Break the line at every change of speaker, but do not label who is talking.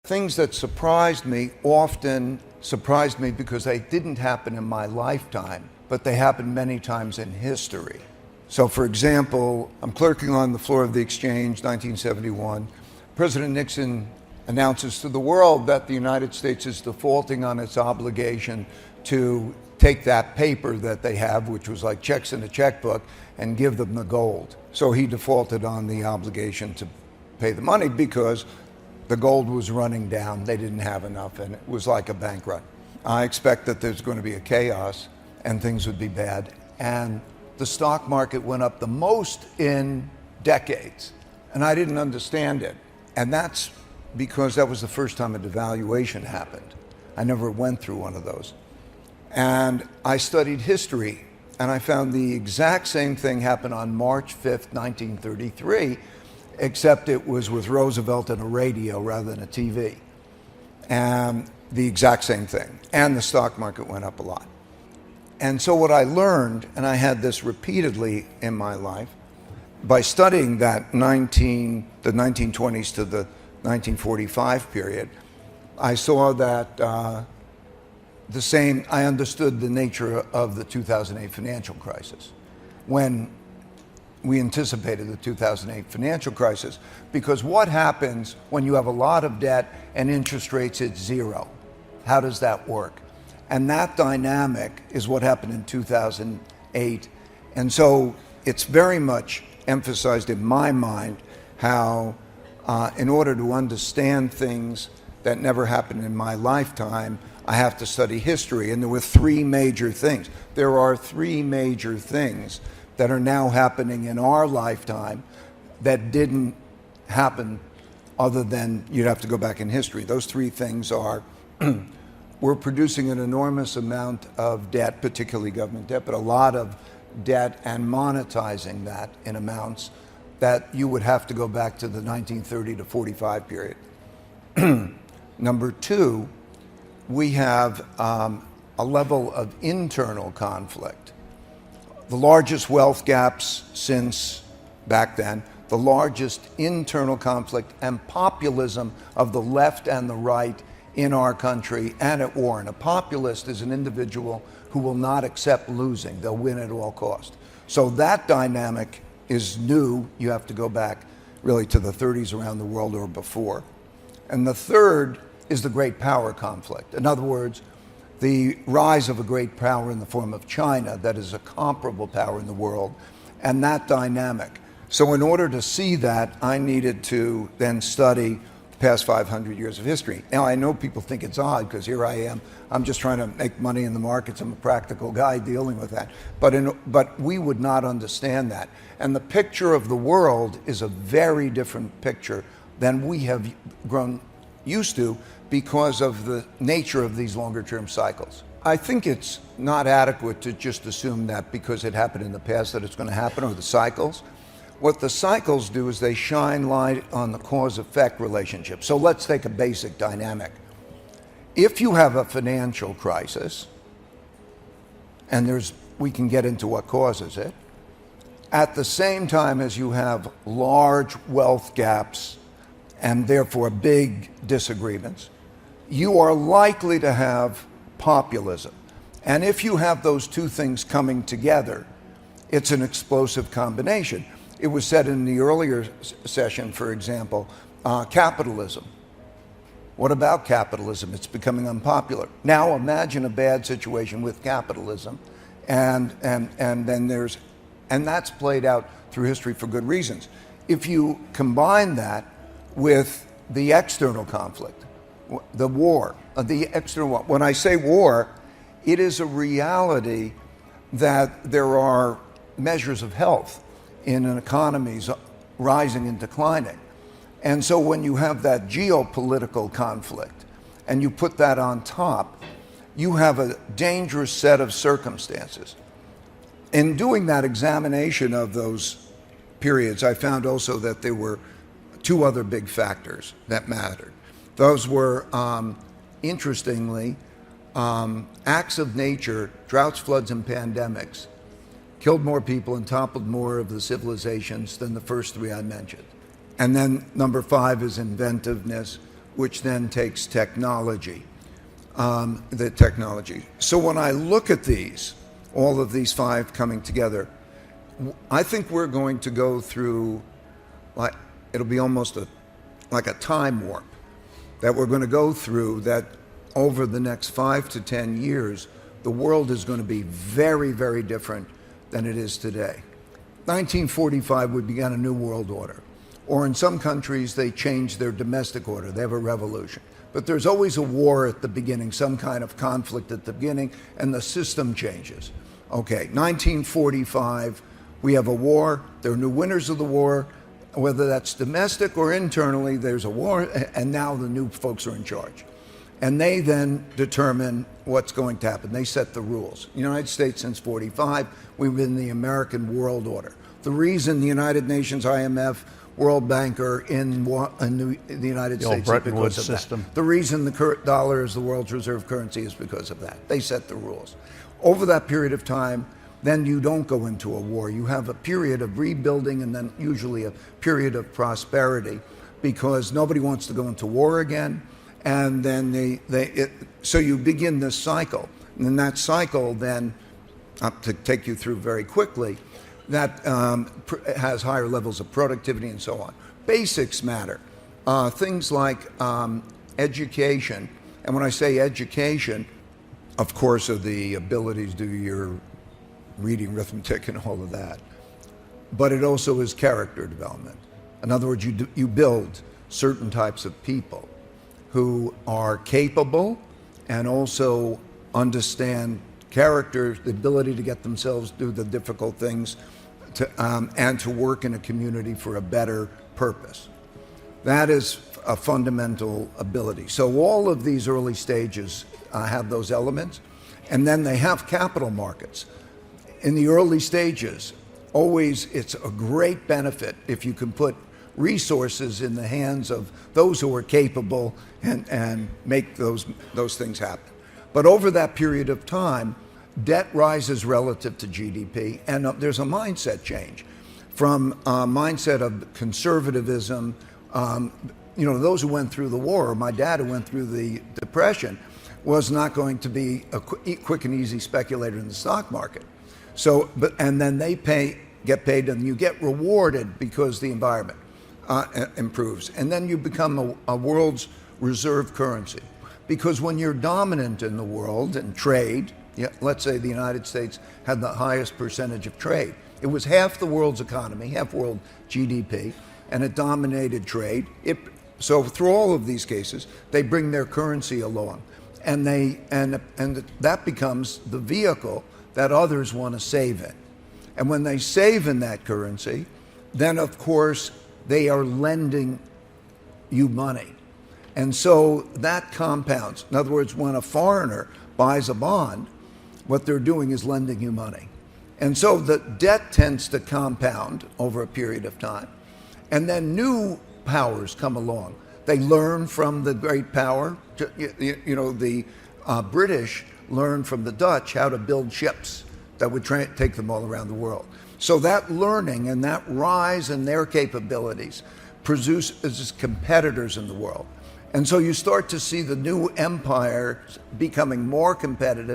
Things that surprised me often surprised me because they didn't happen in my lifetime, but they happened many times in history. So for example, I'm clerking on the floor of the exchange, 1971. President Nixon announces to the world that the United States is defaulting on its obligation to take that paper that they have, which was like checks in a checkbook, and give them the gold. So he defaulted on the obligation to pay the money because the gold was running down, they didn't have enough, and it was like a bank run. I expect that there's going to be a chaos and things would be bad. And the stock market went up the most in decades, and I didn't understand it. And that's because that was the first time a devaluation happened. I never went through one of those. And I studied history, and I found the exact same thing happened on March 5th, 1933, except it was with Roosevelt and a radio rather than a TV. And the exact same thing. And the stock market went up a lot. And so what I learned, and I had this repeatedly in my life, by studying that the 1920s to the 1945 period, I saw that I understood the nature of the 2008 financial crisis. When we anticipated the 2008 financial crisis, because what happens when you have a lot of debt and interest rates at zero? How does that work? And that dynamic is what happened in 2008. And so it's very much emphasized in my mind how in order to understand things that never happened in my lifetime, I have to study history. And there were three major things. There are three major things that are now happening in our lifetime that didn't happen other than you'd have to go back in history. Those three things are we're producing an enormous amount of debt, particularly government debt, but a lot of debt, and monetizing that in amounts that you would have to go back to the 1930 to 45 period. Number two, we have a level of internal conflict. The largest wealth gaps since back then, the largest internal conflict and populism of the left and the right in our country and at war. And a populist is an individual who will not accept losing. They'll win at all costs. So that dynamic is new. You have to go back really to the 30s around the world or before. And the third is the great power conflict. In other words, the rise of a great power in the form of China that is a comparable power in the world, and that dynamic. So in order to see that, I needed to then study the past 500 years of history. Now I know people think it's odd because here I am, I'm just trying to make money in the markets, I'm a practical guy dealing with that. But we would not understand that. And the picture of the world is a very different picture than we have grown used to because of the nature of these longer term cycles. I think it's not adequate to just assume that because it happened in the past that it's going to happen, or the cycles. What the cycles do is they shine light on the cause-effect relationship. So let's take a basic dynamic. If you have a financial crisis, and we can get into what causes it, at the same time as you have large wealth gaps and therefore big disagreements, you are likely to have populism. And if you have those two things coming together, it's an explosive combination. It was said in the earlier session, for example, capitalism. What about capitalism? It's becoming unpopular. Now imagine a bad situation with capitalism, and that's played out through history for good reasons. If you combine that with the external conflict, the war, the external war. When I say war, it is a reality that there are measures of health in an economy's rising and declining. And so when you have that geopolitical conflict and you put that on top, you have a dangerous set of circumstances. In doing that examination of those periods, I found also that there were two other big factors that mattered. Those were, interestingly, acts of nature, droughts, floods, and pandemics, killed more people and toppled more of the civilizations than the first three I mentioned. And then number 5 is inventiveness, which then takes technology, the technology. So when I look at these, all of these five coming together, I think we're going to go through, like, it'll be almost like a time warp that we're going to go through, that over the next 5 to 10 years, the world is going to be very, very different than it is today. 1945, we began a new world order. Or in some countries, they changed their domestic order. They have a revolution. But there's always a war at the beginning, some kind of conflict at the beginning, and the system changes. Okay, 1945, we have a war. There are new winners of the war. Whether that's domestic or internally, there's a war, and now the new folks are in charge. And they then determine what's going to happen. They set the rules. The United States, since 45, we've been the American world order. The reason the United Nations, IMF, World Bank are in the United States is because of
system.
that. The reason the dollar is the world's reserve currency is because of that. They set the rules. Over that period of time, then you don't go into a war. You have a period of rebuilding and then usually a period of prosperity, because nobody wants to go into war again. And then so you begin this cycle. And then that cycle then, to take you through very quickly, that has higher levels of productivity and so on. Basics matter. Things like education. And when I say education, of course, are the ability to do your reading, arithmetic, and all of that. But it also is character development. In other words, you build certain types of people who are capable and also understand character, the ability to get themselves do the difficult things, and to work in a community for a better purpose. That is a fundamental ability. So all of these early stages have those elements, and then they have capital markets. In the early stages, always it's a great benefit if you can put resources in the hands of those who are capable and make those things happen. But over that period of time, debt rises relative to GDP, and there's a mindset change from a mindset of conservatism. Those who went through the war, or my dad who went through the Depression, was not going to be a quick and easy speculator in the stock market. So, and then they get paid, and you get rewarded because the environment improves. And then you become a world's reserve currency. Because when you're dominant in the world and trade, let's say the United States had the highest percentage of trade. It was half the world's economy, half world GDP, and it dominated trade. So through all of these cases, they bring their currency along, and that becomes the vehicle that others want to save in. And when they save in that currency, then of course they are lending you money. And so that compounds. In other words, when a foreigner buys a bond, what they're doing is lending you money. And so the debt tends to compound over a period of time. And then new powers come along. They learn from the great power. The British learned from the Dutch how to build ships that would take them all around the world. So that learning and that rise in their capabilities produces competitors in the world. And so you start to see the new empires becoming more competitive